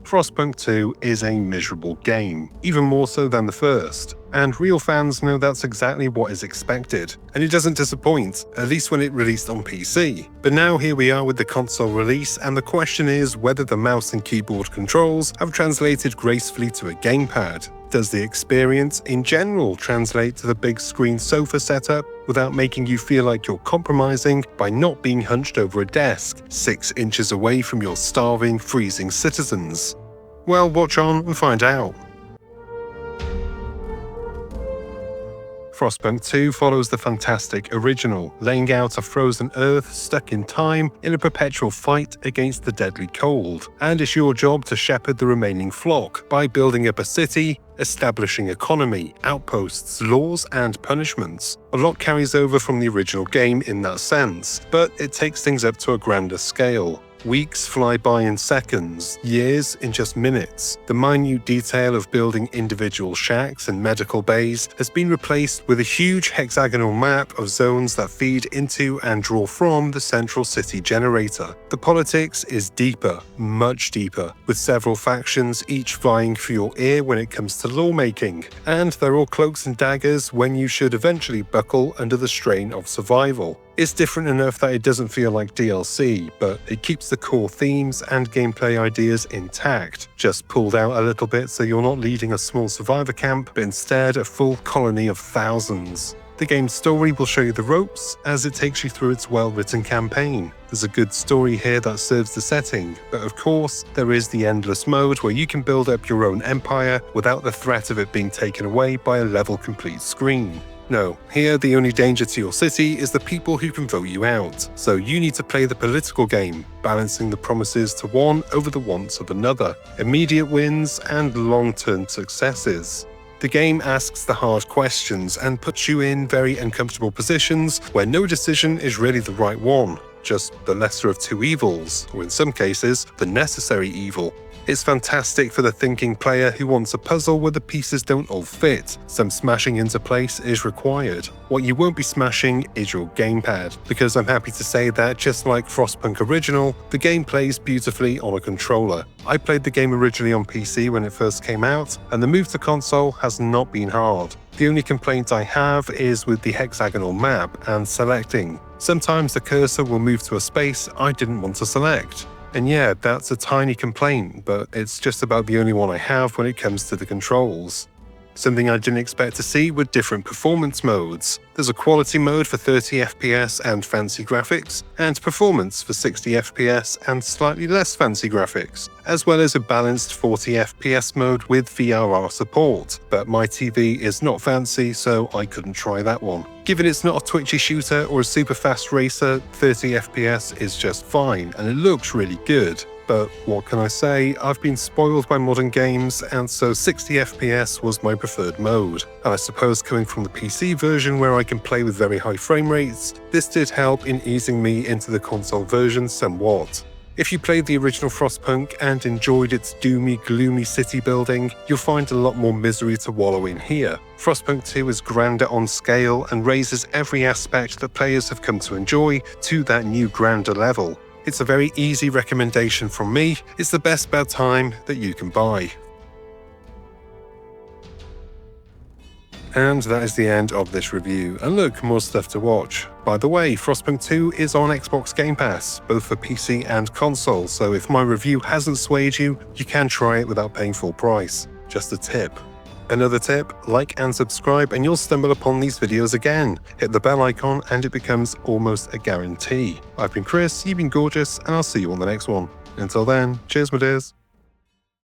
Frostpunk 2 is a miserable game, even more so than the first, and real fans know that's exactly what is expected, and it doesn't disappoint, at least when it released on PC. But now here we are with the console release, and the question is whether the mouse and keyboard controls have translated gracefully to a gamepad. Does the experience in general translate to the big screen sofa setup without making you feel like you're compromising by not being hunched over a desk 6 inches away from your starving, freezing citizens? Well, watch on and find out. Frostpunk 2 follows the fantastic original, laying out a frozen Earth stuck in time in a perpetual fight against the deadly cold, and it's your job to shepherd the remaining flock by building up a city, establishing economy, outposts, laws, and punishments. A lot carries over from the original game in that sense, but it takes things up to a grander scale. Weeks fly by in seconds, years in just minutes. The minute detail of building individual shacks and medical bays has been replaced with a huge hexagonal map of zones that feed into and draw from the central city generator. The politics is deeper, much deeper, with several factions each vying for your ear when it comes to lawmaking, and they're all cloaks and daggers when you should eventually buckle under the strain of survival. It's different enough that it doesn't feel like DLC, but it keeps the core themes and gameplay ideas intact, just pulled out a little bit so you're not leading a small survivor camp, but instead a full colony of thousands. The game's story will show you the ropes as it takes you through its well-written campaign. There's a good story here that serves the setting, but of course, there is the endless mode where you can build up your own empire without the threat of it being taken away by a level complete screen. No, here the only danger to your city is the people who can vote you out, so you need to play the political game, balancing the promises to one over the wants of another, immediate wins and long-term successes. The game asks the hard questions and puts you in very uncomfortable positions where no decision is really the right one, just the lesser of two evils, or in some cases, the necessary evil. It's fantastic for the thinking player who wants a puzzle where the pieces don't all fit. Some smashing into place is required. What you won't be smashing is your gamepad, because I'm happy to say that just like Frostpunk Original, the game plays beautifully on a controller. I played the game originally on PC when it first came out, and the move to console has not been hard. The only complaint I have is with the hexagonal map and selecting. Sometimes the cursor will move to a space I didn't want to select. And yeah, that's a tiny complaint, but it's just about the only one I have when it comes to the controls. Something I didn't expect to see were different performance modes. There's a quality mode for 30 FPS and fancy graphics, and performance for 60 FPS and slightly less fancy graphics, as well as a balanced 40 FPS mode with VRR support, but my TV is not fancy so I couldn't try that one. Given it's not a twitchy shooter or a super fast racer, 30 FPS is just fine and it looks really good. But what can I say, I've been spoiled by modern games, and so 60 FPS was my preferred mode. And I suppose coming from the PC version where I can play with very high frame rates, this did help in easing me into the console version somewhat. If you played the original Frostpunk and enjoyed its doomy, gloomy city building, you'll find a lot more misery to wallow in here. Frostpunk 2 is grander on scale and raises every aspect that players have come to enjoy to that new grander level. It's a very easy recommendation from me. It's the best bad time that you can buy. And that is the end of this review. And look, more stuff to watch. By the way, Frostpunk 2 is on Xbox Game Pass, both for PC and console, so if my review hasn't swayed you, you can try it without paying full price. Just a tip. Another tip, like and subscribe and you'll stumble upon these videos again. Hit the bell icon and it becomes almost a guarantee. I've been Chris, you've been gorgeous, and I'll see you on the next one. Until then, cheers my dears.